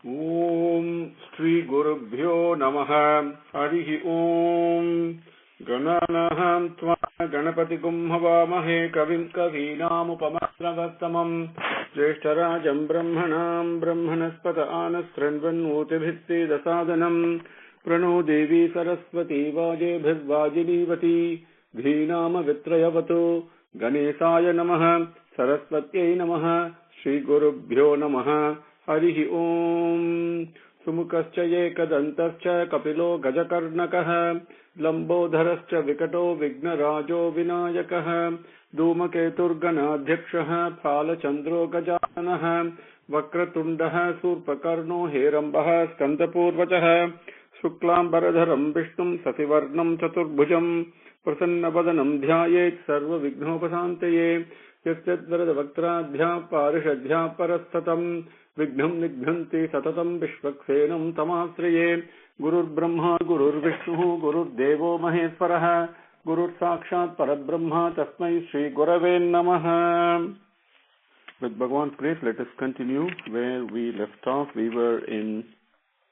Om Shri Gurubhyo Namaha Harihi Om Gananaham Tva Ganapatikum Havamahe Kavim Kavinam Upamastragastamam Jeshtarajam Brahmanam Brahmanaspata Anasranvanutibhisti Dasadanam Prano Devi Saraswati Vajebhizvajinivati Dhinama Vitrayavatu Ganesaya Namaha Saraswatyai Namaha Shri Gurubhyo Namaha Harihi Om Sumukascha Yekadantascha Kapilo Gajakarnakaha Lambodharascha Vikato Vignarajo Vinayakaha Dhumaketurganadhyakshaha Phalachandro Gajanaha Vakratundaha Surpakarno Herambaha Skandapurvachaha Shuklambaradharam Vishnum Sasivarnam Chaturbhujam Prasannavadanam Dhyayet Sarva Vignopasantaye Yasyadvarada Vaktradhya Parishadhya Parastatam Vignam Nighyanti Satatam Vishwaksenam Tamasraye Gurur Brahma Gurur Vishnu Gurur Devo Maheswaraha Gurur Sakshat Parabrahma Tasmai Shri Gurave Namaha. With Bhagavan's grace, let us continue where we left off. We were in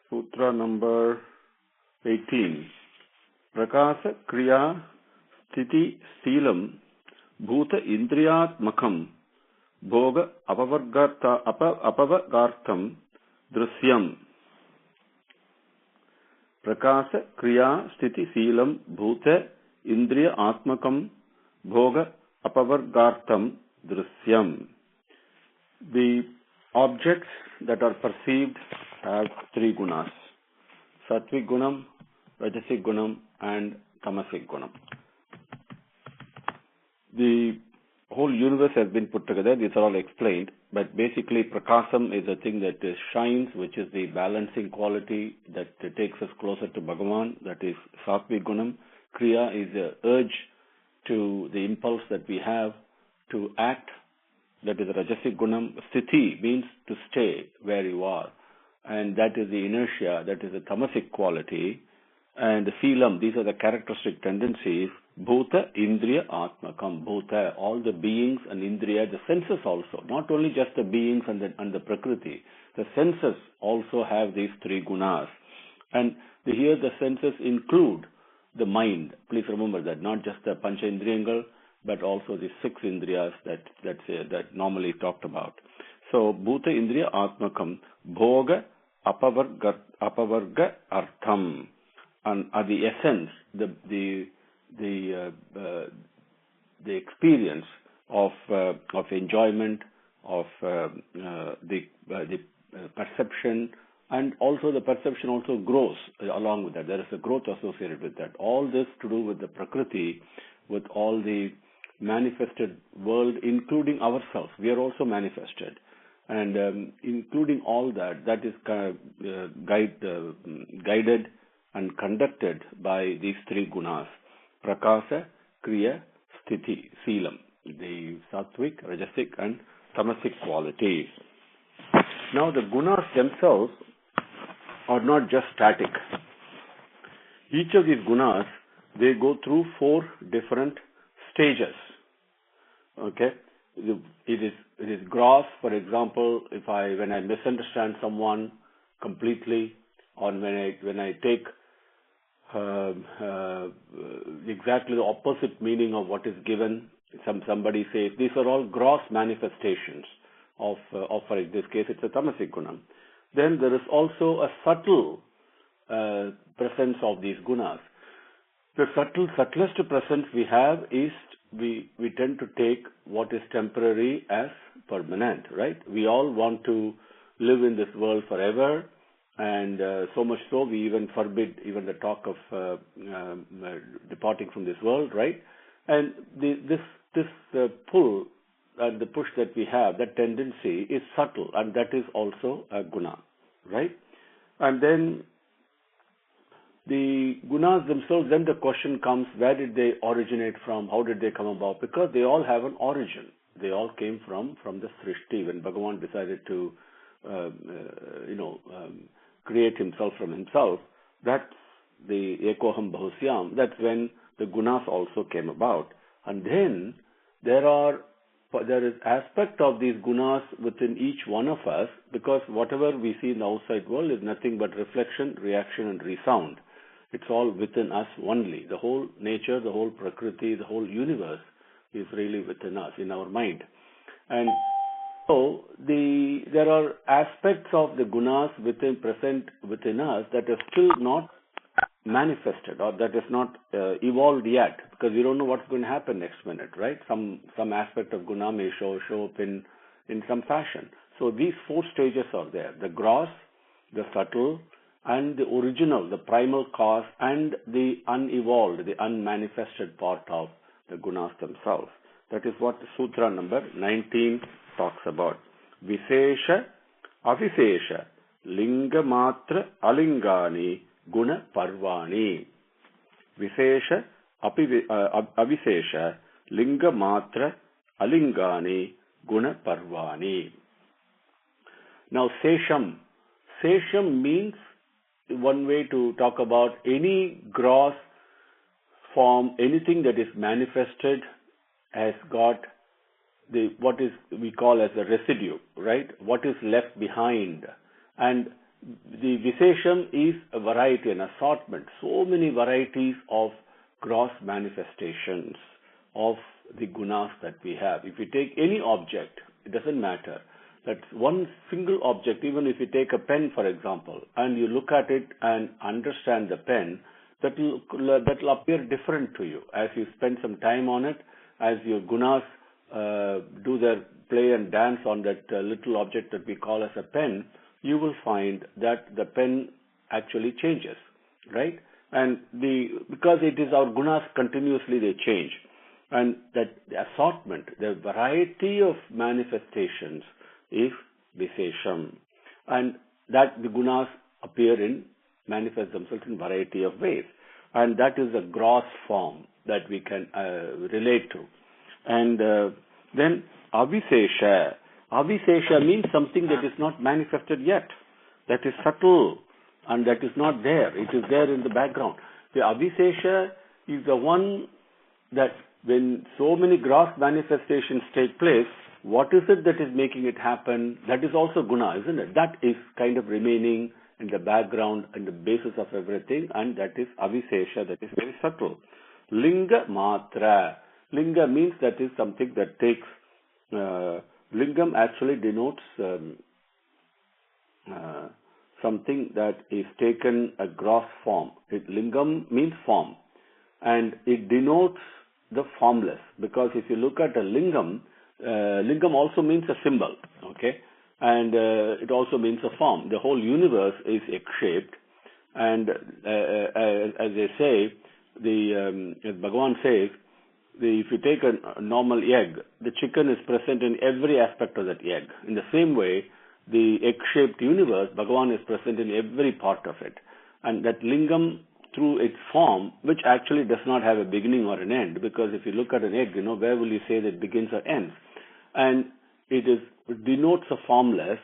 Sutra number 18. Prakasa Kriya Sthiti Stilam Bhuta Indriyatmakam Bhoga Apavagartham Drusyam. Prakasa Kriya Sthiti Silam Bhuta Indriya Atmakam Bhoga Apavargartham Drusyam. The objects that are perceived have three gunas: Sattvic Gunam, Rajasic Gunam, and Tamasic Gunam. The whole universe has been put together. These are all explained, but basically Prakasam is a thing that shines, which is the balancing quality that takes us closer to Bhagavan. That is Sattvic Gunam. Kriya is the urge to the impulse that we have to act. That is Rajasic Gunam. Sthiti means to stay where you are, and that is the inertia. That is the Tamasic quality. And the Silam, these are the characteristic tendencies. Bhuta, Indriya, Atmakam. Bhuta, all the beings, and Indriya, the senses also. Not only just the beings and the Prakriti. The senses also have these three gunas. And here the senses include the mind. Please remember that. Not just the Pancha Indriyangal, but also the six Indriyas that normally talked about. So, Bhuta, Indriya, Atmakam. Bhoga, Apavarga, Artham. And the essence, the experience of enjoyment, of the perception, and also the perception also grows along with that. There is a growth associated with that. All this to do with the Prakriti, with all the manifested world, including ourselves. We are also manifested, and including all that is kind of guided and conducted by these three gunas: Prakasa, Kriya, Sthiti, Silam, the Sattvic, Rajasic, and Tamasic qualities. Now, the gunas themselves are not just static. Each of these gunas, they go through four different stages. Okay, it is gross. For example, when I misunderstand someone completely, or when I take exactly the opposite meaning of what is given. Somebody says these are all gross manifestations of for this case it's a Tamasic Gunam. Then there is also a subtle presence of these gunas. The subtlest presence we have is we tend to take what is temporary as permanent, right? We all want to live in this world forever. And so much so, we even forbid even the talk of departing from this world, right? And this pull and the push that we have, that tendency is subtle, and that is also a guna, right? And then the gunas themselves, then the question comes, where did they originate from? How did they come about? Because they all have an origin. They all came from the Srishti, when Bhagavan decided to, create himself from himself. That's the Ekoham Bahusyam. That's when the gunas also came about. And then there are there is aspect of these gunas within each one of us, because whatever we see in the outside world is nothing but reflection, reaction, and resound. It's all within us only. The whole nature, the whole prakriti, the whole universe is really within us, in our mind. And so there are aspects of the gunas present within us that are still not manifested, or that is not evolved yet, because we don't know what's going to happen next minute, right? Some aspect of guna may show up in some fashion. So these 4 stages are there: the gross, the subtle, and the original, the primal cause, and the unevolved, the unmanifested part of the gunas themselves. That is what Sutra number 19 talks about. Vishesha, Avishesha, Linga Matra, Alingani, Guna Parvani. Vishesha, Avishesha, Linga Matra, Alingani, Guna Parvani. Now, Sesham. Sesham means, one way to talk about any gross form, anything that is manifested has got what is we call as a residue, right? What is left behind. And the Vishesham is a variety, an assortment, so many varieties of gross manifestations of the gunas that we have. If you take any object, it doesn't matter. That's one single object. Even if you take a pen, for example, and you look at it and understand the pen, that will appear different to you as you spend some time on it, as your gunas do their play and dance on that little object that we call as a pen. You will find that the pen actually changes, right? And because it is our gunas, continuously they change. And that the assortment, the variety of manifestations is Vishesham. And that the gunas manifest themselves in variety of ways. And that is a gross form that we can relate to. And then Avishesha. Avishesha means something that is not manifested yet, that is subtle and that is not there. It is there in the background. The Avishesha is the one that when so many gross manifestations take place, what is it that is making it happen? That is also guna, isn't it? That is kind of remaining in the background and the basis of everything, and that is Avishesha, that is very subtle. Linga Matra. Linga means that is something that takes Lingam actually denotes something that is taken a gross form. Lingam means form, and it denotes the formless, because if you look at a lingam, lingam also means a symbol, okay, and it also means a form. The whole universe is egg-shaped, and as they say, as Bhagavan says, if you take a normal egg, the chicken is present in every aspect of that egg. In the same way, the egg-shaped universe, Bhagavan is present in every part of it. And that lingam, through its form, which actually does not have a beginning or an end, because if you look at an egg, where will you say that it begins or ends? And it denotes a formless.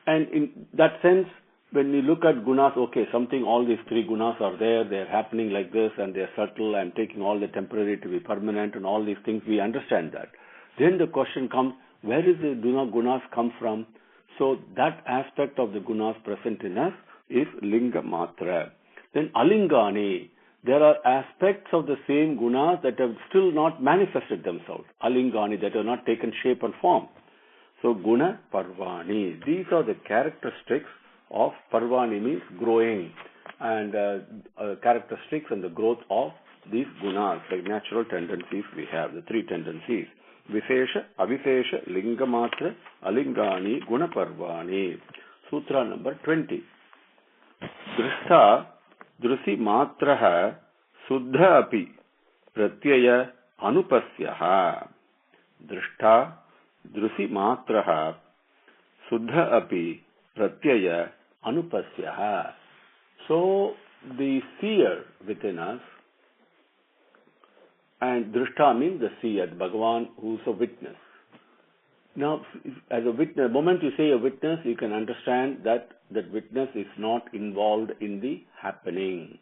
And in that sense, when we look at gunas, okay, all these 3 gunas are there, they're happening like this, and they're subtle, and taking all the temporary to be permanent, and all these things, we understand that. Then the question comes, where is the gunas come from? So that aspect of the gunas present in us is Linga Matra. Then Alingani, there are aspects of the same gunas that have still not manifested themselves. Alingani, that have not taken shape and form. So Guna Parvani, these are the characteristics of Parvani, means growing, and characteristics and the growth of these gunas, like natural tendencies we have, the 3 tendencies. Vishesha, Avishesha, Linga Matra, Alingani, Guna Parvani. Sutra number 20. Drishta, Drusi Matraha, Suddha Api, Pratyaya Anupasyaha. Drishta, Drusi Matraha, Suddha Api, Pratyaya Anupasyaha. So the seer within us, and Drishta means the seer, Bhagavan, who is a witness. Now, as a witness, the moment you say a witness, you can understand that that witness is not involved in the happening.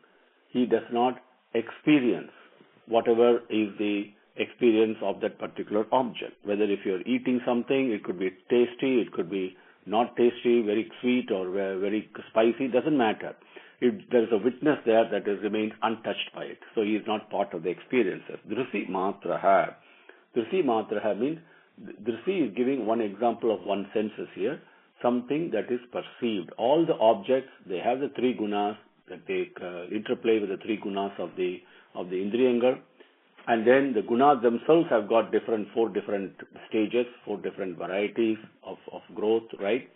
He does not experience whatever is the experience of that particular object. Whether if you're eating something, it could be tasty, it could be not tasty, very sweet or very spicy, doesn't matter. If there's a witness there that remains untouched by it. So he is not part of the experiences. Drisi matraha. Drisi matraha means, Drisi is giving one example of one senses here, something that is perceived. All the objects, they have the three gunas, that they interplay with the three gunas of the Indriyangal. And then the gunas themselves have got four different stages, four different varieties of growth, right?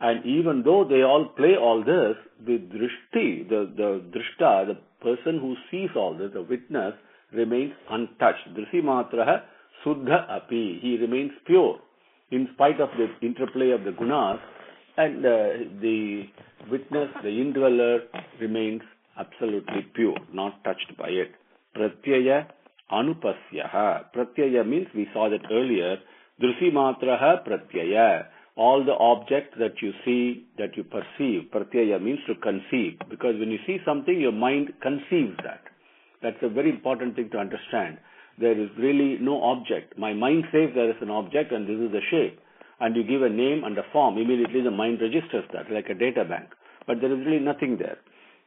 And even though they all play all this, the drishti, the drishta, the person who sees all this, the witness, remains untouched. Drisi matraha suddha api. He remains pure in spite of the interplay of the gunas, and the witness, the indweller, remains absolutely pure, not touched by it. Pratyaya anupasyaha. Pratyaya means, we saw that earlier, drisi matraha pratyaya. All the objects that you see, that you perceive, pratyaya means to conceive. Because when you see something, your mind conceives that. That's a very important thing to understand. There is really no object. My mind says there is an object and this is the shape. And you give a name and a form, immediately the mind registers that, like a data bank. But there is really nothing there.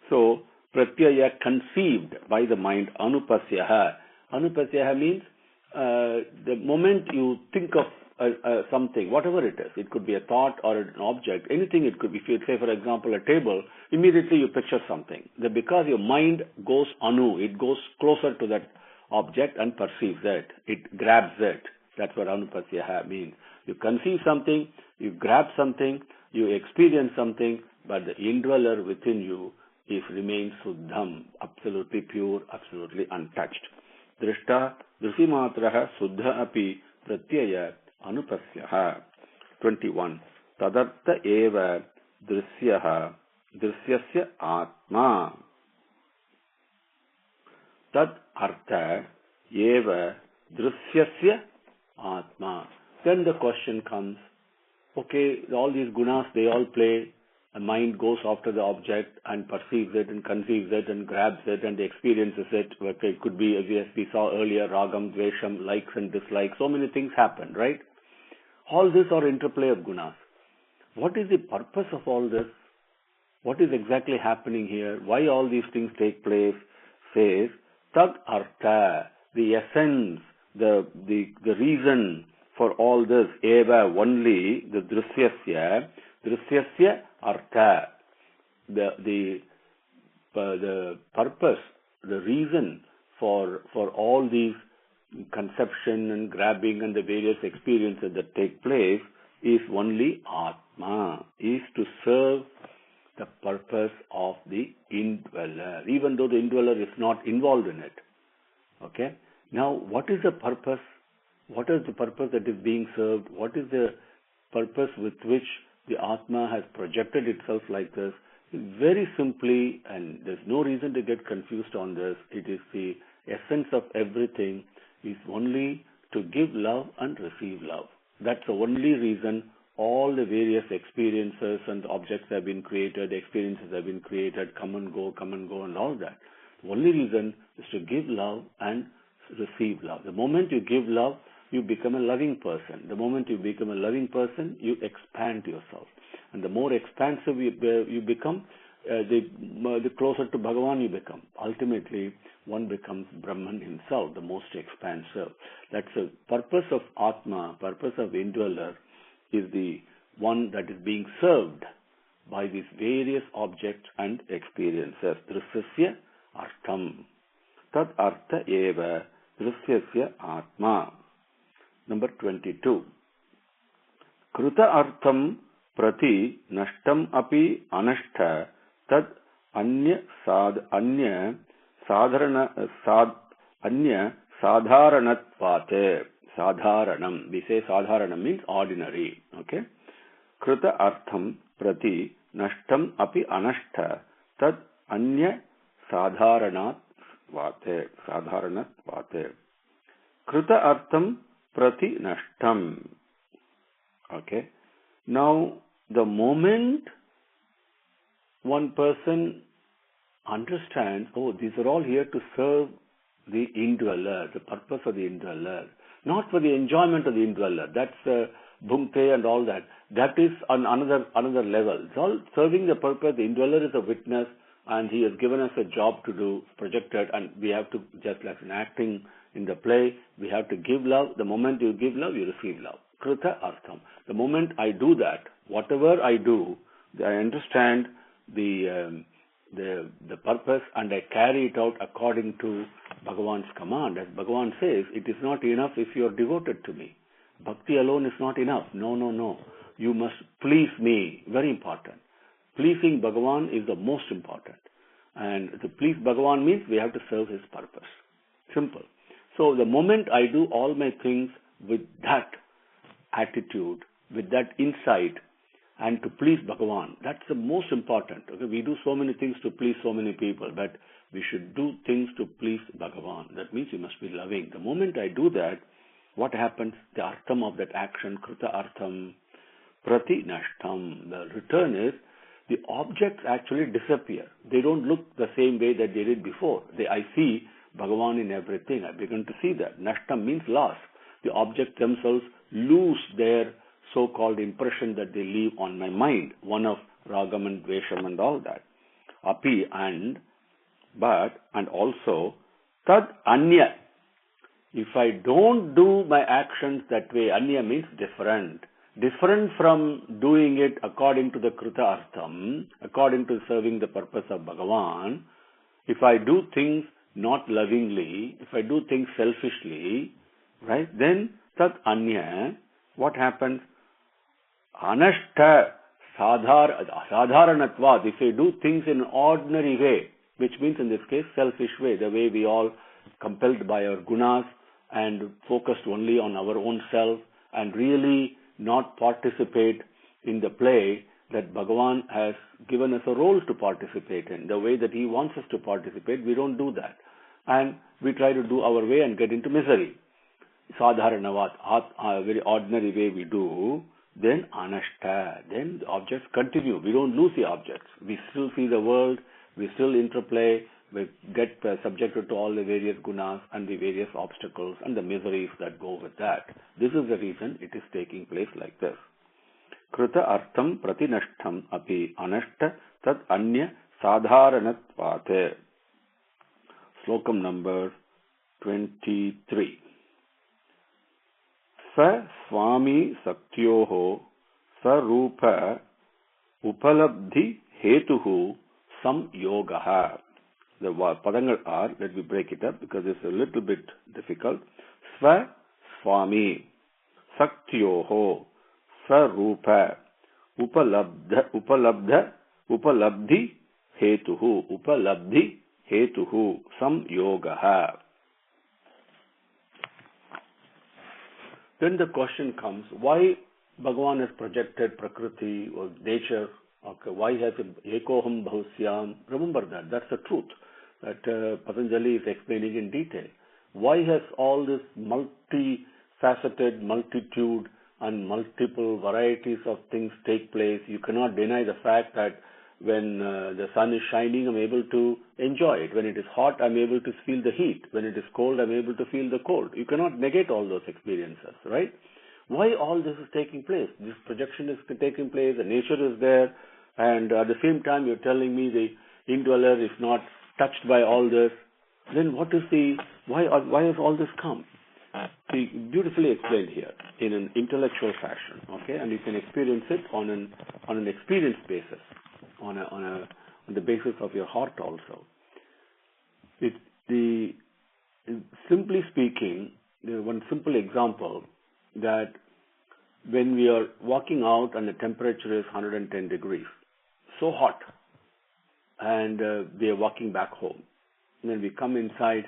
So, pratyaya conceived by the mind, anupasyaha. Anupasyaha means the moment you think of something, whatever it is, it could be a thought or an object, anything it could be. If you say, for example, a table, immediately you picture something. Because your mind goes it goes closer to that object and perceives it. It grabs it. That's what anupasyaha means. You conceive something, you grab something, you experience something, but the indweller within you remains suddham, absolutely pure, absolutely untouched. Drishta, drisimatraha, suddha api, pratyaya, anupasyaha. 21. Tadartha eva drisyaha, drisyasya atma. Tad artha eva drisyasya atma. Then the question comes, okay, all these gunas, they all play. The mind goes after the object and perceives it and conceives it and grabs it and experiences it. It could be, as we saw earlier, ragam, dvesham, likes and dislikes. So many things happen, right? All this are interplay of gunas. What is the purpose of all this? What is exactly happening here? Why all these things take place? Says, tad artha, the essence, the reason for all this, eva, only, the drisyasya artha, the purpose, the reason for all these conception and grabbing and the various experiences that take place is only atma, is to serve the purpose of the indweller, even though the indweller is not involved in it. Okay? Now, what is the purpose? What is the purpose that is being served? What is the purpose with which the Atma has projected itself like this? Very simply, and there's no reason to get confused on this, it is the essence of everything is only to give love and receive love. That's the only reason all the various experiences and objects have been created, experiences have been created, come and go and all that. The only reason is to give love and receive love. The moment you give love, you become a loving person. The moment you become a loving person, you expand yourself. And the more expansive you become, the closer to Bhagavan you become. Ultimately, one becomes Brahman himself, the most expansive. That's the purpose of Atma, purpose of indweller, is the one that is being served by these various objects and experiences. Drisyasya artham. Tad artha eva drisyasya atma. Number 22. Kruta artham prati nashtam api anashtha tad anya sadharanatvate. Sadharanam. We say sadharanam means ordinary. Okay. Kruta artham prati nashtam api anashtha tad anya sadharanatvate. Sadharanatvate. Kruta artham prati nashtam. Okay. Now, the moment one person understands, oh, these are all here to serve the indweller, the purpose of the indweller, not for the enjoyment of the indweller. That's bhumte and all that. That is on another level. It's all serving the purpose. The indweller is a witness, and he has given us a job to do, projected, and we have to, just like in acting in the play, we have to give love. The moment you give love, you receive love. Krita artham. The moment I do that, whatever I do, I understand the purpose, and I carry it out according to Bhagavan's command. As Bhagavan says, it is not enough if you are devoted to me. Bhakti alone is not enough. No. You must please me. Very important. Pleasing Bhagavan is the most important. And to please Bhagavan means we have to serve his purpose. Simple. So the moment I do all my things with that attitude, with that insight, and to please Bhagavan, that's the most important. Okay, we do so many things to please so many people, but we should do things to please Bhagavan. That means you must be loving. The moment I do that, what happens? The artham of that action, krita artham, prati nashtam. The return is the objects actually disappear. They don't look the same way that they did before. I see Bhagavan in everything. I begin to see that. Nashtam means loss. The objects themselves lose their so-called impression that they leave on my mind, one of ragam and dvesham and all that. Api and also tad anya. If I don't do my actions that way, anya means different from doing it according to the krita artham, according to serving the purpose of Bhagavan. If I do things not lovingly, if I do things selfishly, right, then tad anya, what happens? Anashta sadharanatvad. If I do things in an ordinary way, which means in this case selfish way, the way we all compelled by our gunas and focused only on our own self and really not participate in the play that Bhagavan has given us a role to participate in, the way that he wants us to participate, we don't do that. And we try to do our way and get into misery. Sadharanavat, a very ordinary way we do, then anashta, then the objects continue. We don't lose the objects. We still see the world, we still interplay, we get subjected to all the various gunas and the various obstacles and the miseries that go with that. This is the reason it is taking place like this. Krita artham pratinashtam api anashta tad anya sadharanatvat. Slokam number 23. Sa swami saktyoho sarupa upalabdhi hetuhu samyogaha. The padangal are, let me break it up because it's a little bit difficult. Sva swami saktyoho sarupa upalabdhi hetuhu samyogaha. Then the question comes, why Bhagavan has projected Prakriti or nature? Okay, why has it Ekoham Bhavusyam? Remember that. That's the truth that Patanjali is explaining in detail. Why has all this multifaceted multitude and multiple varieties of things take place? You cannot deny the fact that when the sun is shining, I'm able to enjoy it. When it is hot, I'm able to feel the heat. When it is cold, I'm able to feel the cold. You cannot negate all those experiences, right? Why all this is taking place? This projection is taking place, the nature is there, and at the same time you're telling me the indweller is not touched by all this. Then what is why has all this come? See, beautifully explained here in an intellectual fashion, okay? And you can experience it on an experience basis. On the basis of your heart also. Simply speaking, one simple example that when we are walking out and the temperature is 110 degrees, so hot, and we are walking back home. And then we come inside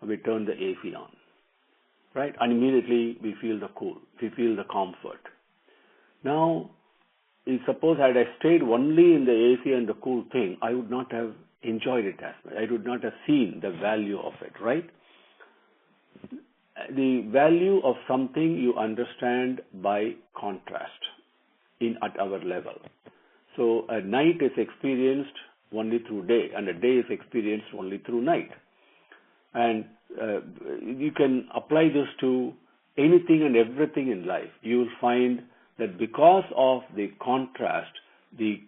and we turn the AC on, right? And immediately we feel the cool, we feel the comfort. Now, suppose had I stayed only in the AC and the cool thing, I would not have enjoyed it as much. I would not have seen the value of it, right? The value of something you understand by contrast at our level. So a night is experienced only through day, and a day is experienced only through night. And you can apply this to anything and everything in life. You will find that because of the contrast, the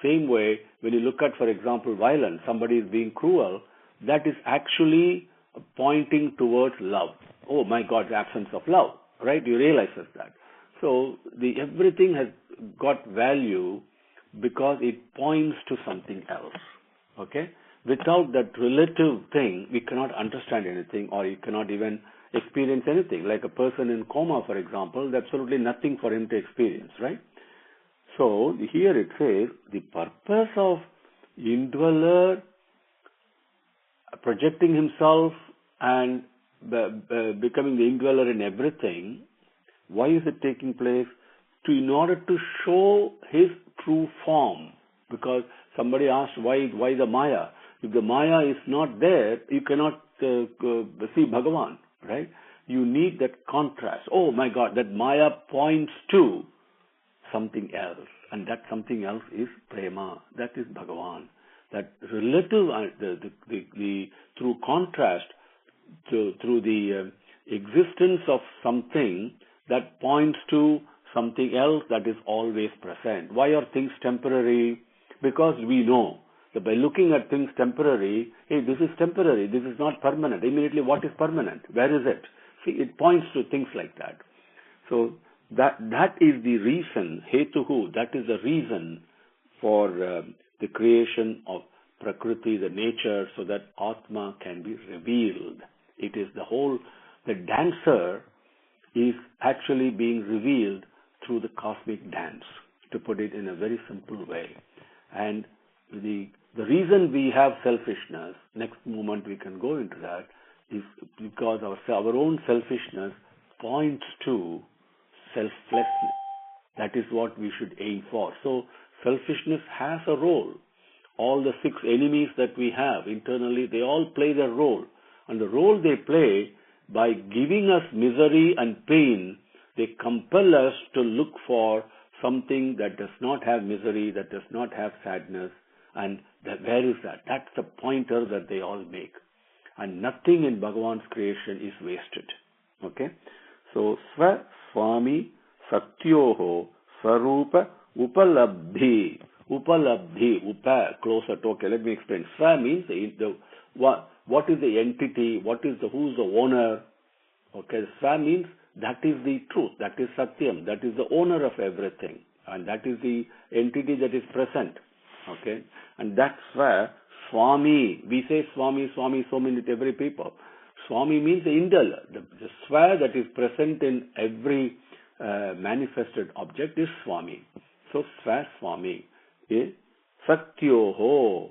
same way when you look at, for example, violence, somebody is being cruel, that is actually pointing towards love. Oh my God, the absence of love, right? You realize that. So everything has got value because it points to something else. Okay? Without that relative thing, we cannot understand anything, or you cannot even experience anything. Like a person in coma, for example, there's absolutely nothing for him to experience, right? So here it says the purpose of indweller projecting himself and becoming the indweller in everything. Why is it taking place? In order to show his true form. Because somebody asked why the Maya. If the Maya is not there, you cannot see Bhagavan, right? You need that contrast. Oh my God, that Maya points to something else, and that something else is prema. That is Bhagavan. That relative, through contrast, through the existence of something that points to something else that is always present. Why are things temporary? Because we know that by looking at things temporary, hey, this is temporary, this is not permanent. Immediately, what is permanent? Where is it? See, it points to things like that. So that is the reason, hetuhu, that is the reason for the creation of Prakriti, the nature, so that Atma can be revealed. It is the dancer is actually being revealed through the cosmic dance, to put it in a very simple way. And the reason we have selfishness, next moment we can go into that, is because our own selfishness points to selflessness. That is what we should aim for. So selfishness has a role. All the 6 enemies that we have internally, they all play their role. And the role they play, by giving us misery and pain, they compel us to look for something that does not have misery, that does not have sadness. And where is that? That's the pointer that they all make. And nothing in Bhagavan's creation is wasted. Okay? So, Sva Swami Satyoho Swarupa Upalabdhi. Upalabdhi, upa, closer to, okay, let me explain. Sva means what is the entity, who's the owner. Okay, Sva means that is the truth, that is Satyam, that is the owner of everything, and that is the entity that is present. Okay, and that's where Swami, we say Swami, Swami so many to every people. Swami means the indweller, the Swa that is present in every manifested object is Swami. So Swa Swami is Satyoho.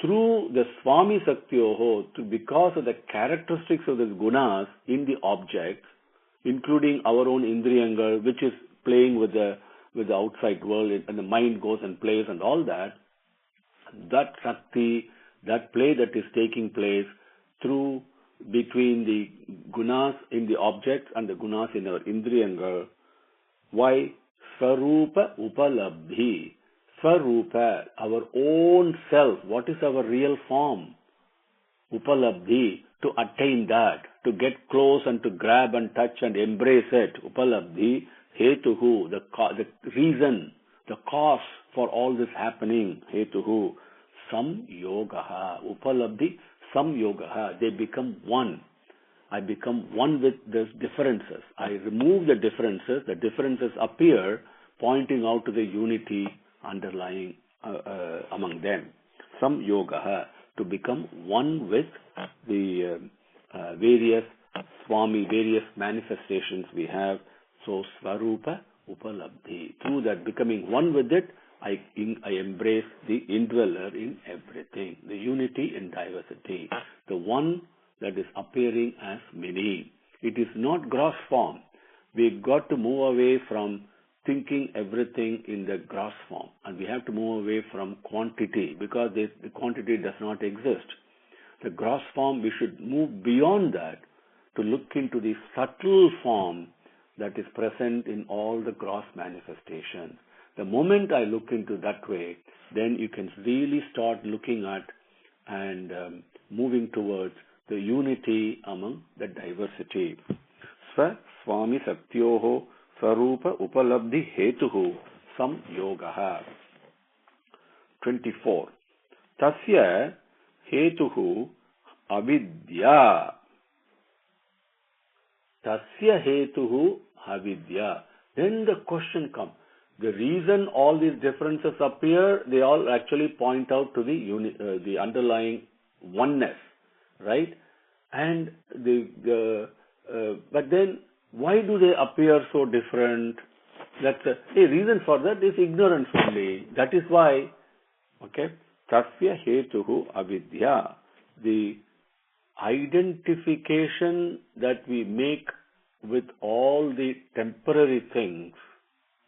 Through the Swami Satyoho, because of the characteristics of the gunas in the objects, including our own Indriyangal, which is playing with the outside world, and the mind goes and plays and all that, that Shakti, that play that is taking place through between the gunas in the objects and the gunas in our Indriyangal. Why? Swarupa Upalabdhi. Swarupa, our own self. What is our real form? Upalabdhi, to attain that, to get close and to grab and touch and embrace it. Upalabdhi, hetuhu, the reason, the cause for all this happening. Hetuhu, sam yogaha. Upalabdhi, sam yogaha. They become one. I become one with the differences. I remove the differences appear, pointing out to the unity underlying among them. Sam yogaha, to become one with the various Swami, various manifestations we have. So Swarupa Upalabdhi. Through that becoming one with it, I embrace the indweller in everything, the unity in diversity, the one that is appearing as many. It is not gross form. We've got to move away from thinking everything in the gross form, and we have to move away from quantity, because the quantity does not exist. The gross form, we should move beyond that to look into the subtle form that is present in all the gross manifestations. The moment I look into that way, then you can really start looking at and moving towards the unity among the diversity. Swa Swami Satyoho Swarupa Upalabdhi Hetuhu Samyogaha. 24. Tasya Hetuhu Avidya. Tasya Hetuhu Avidya. Then the question comes. The reason all these differences appear, they all actually point out to the underlying oneness, right? And but then why do they appear so different? That's a reason for that is ignorance only. That is why, okay, Tasya Hetuhu Avidya, the identification that we make with all the temporary things,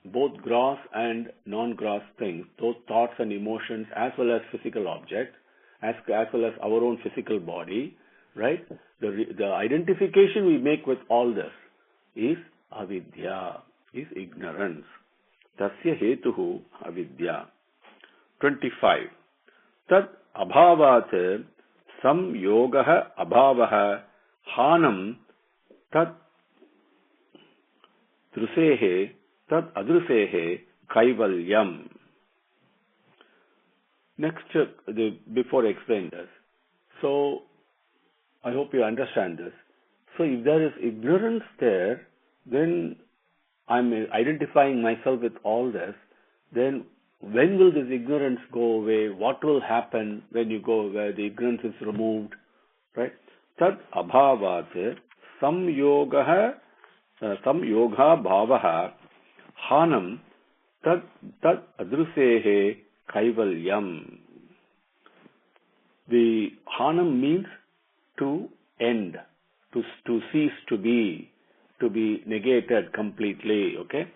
both gross and non-gross things, those thoughts and emotions as well as physical objects, as well as our own physical body, right? The identification we make with all this is avidya, is ignorance. Tasya hetuhu avidya. 25. Tad abhavat samyogaha abhavaha hanam tad drusehe tad adrusehe kaivalyam. Next, before I explain this, so I hope you understand this. So if there is ignorance there, then I'm identifying myself with all this, then when will this ignorance go away? What will happen when you go where the ignorance is removed? Right? Tad abhavat samyoga bhavaha hanam tad adrusehe kaivalyam. The hanam means to end, to cease to be negated completely. Okay?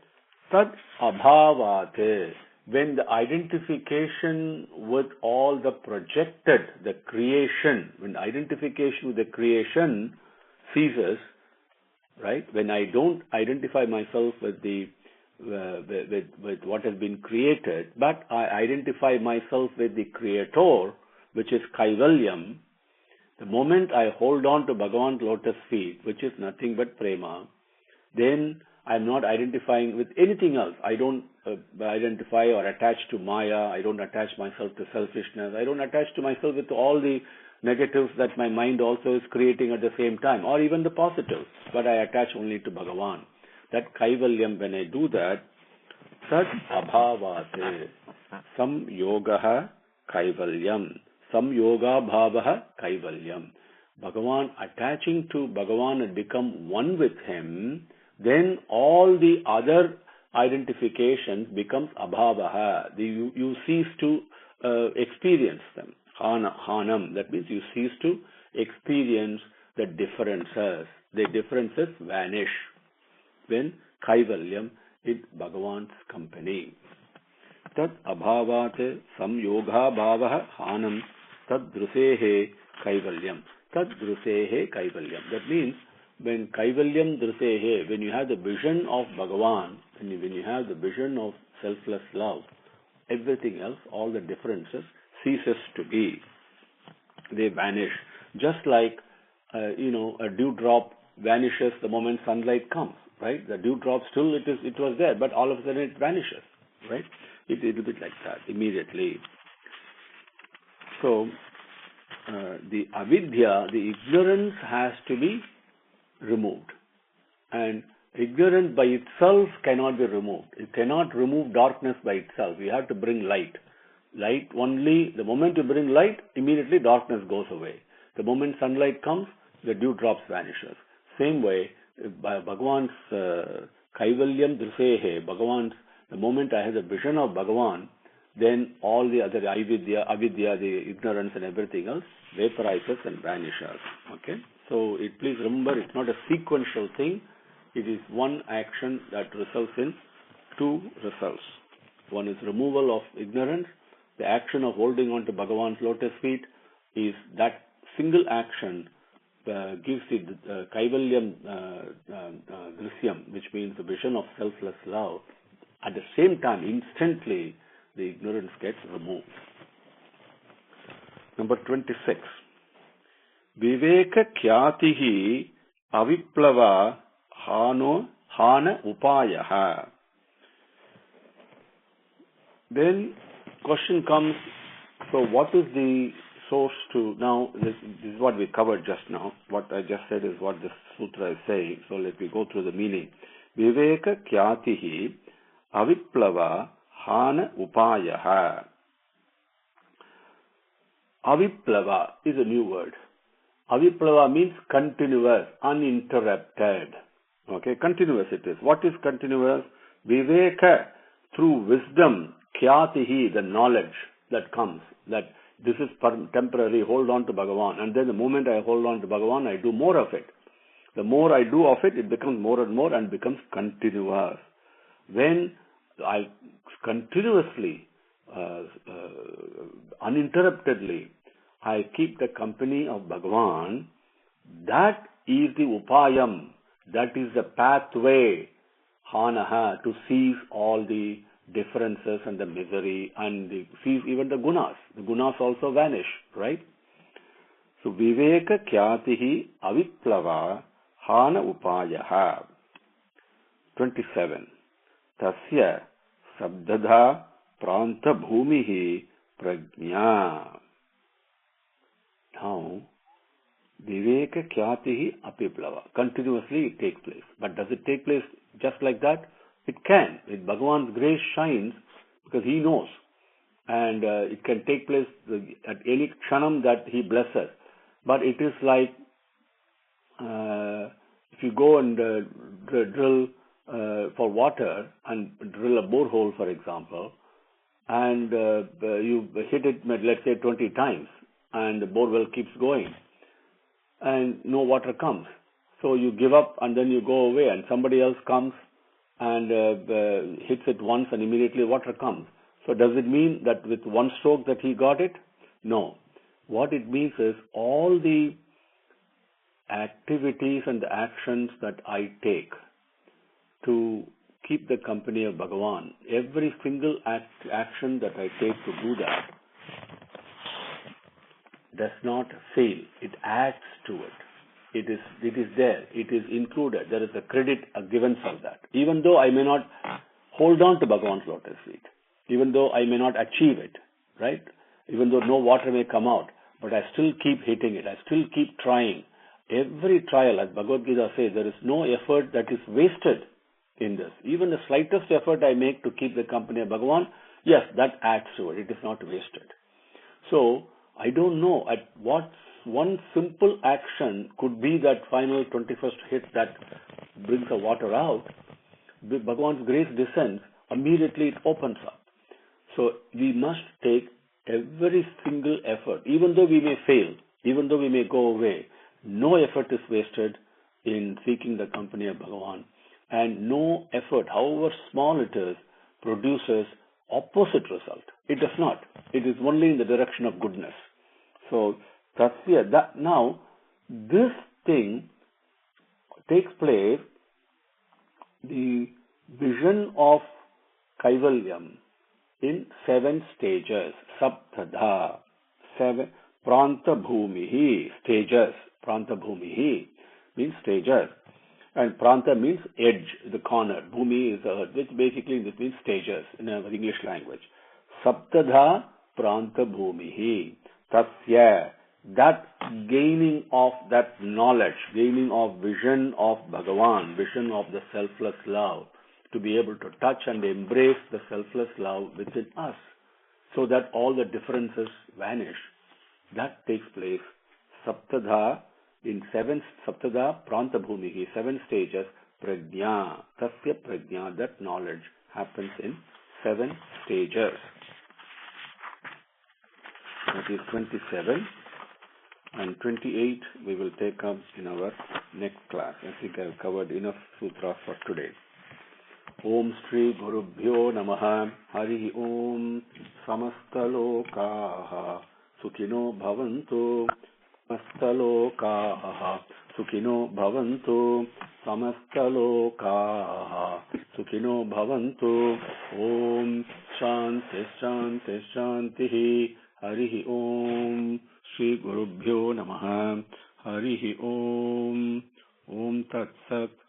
Tad abhavat, when the identification with all the projected, the creation, when identification with the creation ceases, right? When I don't identify myself with with what has been created, but I identify myself with the Creator, which is Kaivalyam. The moment I hold on to Bhagavan's lotus feet, which is nothing but prema, then I'm not identifying with anything else. I don't identify or attach to Maya. I don't attach myself to selfishness. I don't attach to myself with all the negatives that my mind also is creating at the same time, or even the positives. But I attach only to Bhagavan. That Kaivalyam, when I do that, Tad abhavate samyogaha kaivalyam. Samyoga bhavaha kaivalyam. Bhagavan, attaching to Bhagavan and become one with him, then all the other identifications becomes abhavaha. You cease to experience them. Hanam, that means you cease to experience the differences. The differences vanish when Kaivalyam is Bhagavan's company. Tad abhavat samyoga bhavaha hanam tad drusehe kaivalyam. Tad drusehe kaivalyam. That means when Kaivalyam drusehe, when you have the vision of Bhagavan, when you have the vision of selfless love, everything else, all the differences ceases to be. They vanish. Just like, a dewdrop vanishes the moment sunlight comes, right? The dewdrop still it was there, but all of a sudden it vanishes, right? It will be like that immediately. So, the avidya, the ignorance has to be removed. And ignorance by itself cannot be removed. It cannot remove darkness by itself. We have to bring light. Light only, the moment you bring light, immediately darkness goes away. The moment sunlight comes, the dewdrops vanishes. Same way, by Bhagavan's Kaivalyam Drusehe, the moment I have the vision of Bhagavan, then all the other avidya, the ignorance and everything else vaporizes and vanishes. Okay? So please remember, it's not a sequential thing. It is one action that results in two results. One is removal of ignorance. The action of holding on to Bhagavan's lotus feet is that single action gives the Kaivalyam Drishyam, which means the vision of selfless love. At the same time, instantly, the ignorance gets removed. Number 26. Viveka khyatihi aviplava hana upayaha. Then question comes, so what is the source to, now this is what we covered just now. What I just said is what this sutra is saying. So let me go through the meaning. Viveka khyatihi aviplava hana upayaha. Aviplava is a new word. Aviplava means continuous, uninterrupted. Okay, continuous it is. What is continuous? Viveka, through wisdom, khyatihi, the knowledge that comes, that this is temporary, hold on to Bhagavan. And then the moment I hold on to Bhagavan, I do more of it. The more I do of it, it becomes more and more and becomes continuous. When I continuously, uninterruptedly, I keep the company of Bhagavan, that is the upayam, that is the pathway, hanaha, to seize all the differences and the misery and seize even the gunas. The gunas also vanish, right? So, viveka khyatihi aviplava hana upayaha. 27. Tasya sabdadha pranta bhumihi prajna. Now, viveka khyatihi apiplava. Continuously it takes place. But does it take place just like that? It can. If Bhagavan's grace shines, because he knows. And it can take place at any kshanam that he blesses. But it is like, if you go and drill for water and drill a borehole, for example, and you hit it, let's say 20 times, and the borewell keeps going, and no water comes. So you give up and then you go away, and somebody else comes and hits it once and immediately water comes. So does it mean that with one stroke that he got it? No. What it means is all the activities and the actions that I take to keep the company of Bhagavan, every single action that I take to do that does not fail. It adds to it. It is there. It is included. There is a credit given for that. Even though I may not hold on to Bhagavan's lotus feet, even though I may not achieve it, right? Even though no water may come out, but I still keep hitting it. I still keep trying. Every trial, as Bhagavad Gita says, there is no effort that is wasted in this. Even the slightest effort I make to keep the company of Bhagavan, yes, that adds to it. It is not wasted. So, I don't know at what one simple action could be that final 21st hit that brings the water out. Bhagavan's grace descends, immediately it opens up. So we must take every single effort, even though we may fail, even though we may go away, no effort is wasted in seeking the company of Bhagavan. And no effort, however small it is, produces opposite result. It does not. It is only in the direction of goodness. So, Sathya, that now, this thing takes place, the vision of Kaivalyam, in 7 stages. Saptadha, 7, Pranta Bhumihi, stages. Pranta Bhumihi means stages. And Pranta means edge, the corner. Bhumi is earth, which basically this means stages in our English language. Saptadha Pranta Bhumihi. Tasya, that gaining of that knowledge, gaining of vision of Bhagavan, vision of the selfless love, to be able to touch and embrace the selfless love within us, so that all the differences vanish. That takes place. Saptadha, in 7, Saptadha Pranta Bhumihi, 7 stages, Prajna, Tasya Prajna, that knowledge happens in 7 stages. That is 27, and 28 we will take up in our next class. I think I have covered enough sutras for today. Om Shri Gurubhyo Namaha. Hari Om. Samastalokaha Sukhino Bhavantu. Samastalokaha Sukhino Bhavantu. Samastalokaha Sukhino Bhavantu. Om Shanti Shanti Shanti. Hari Om. Shri Gurubhyo Namaha. Harihi Om. Om Tat Sat.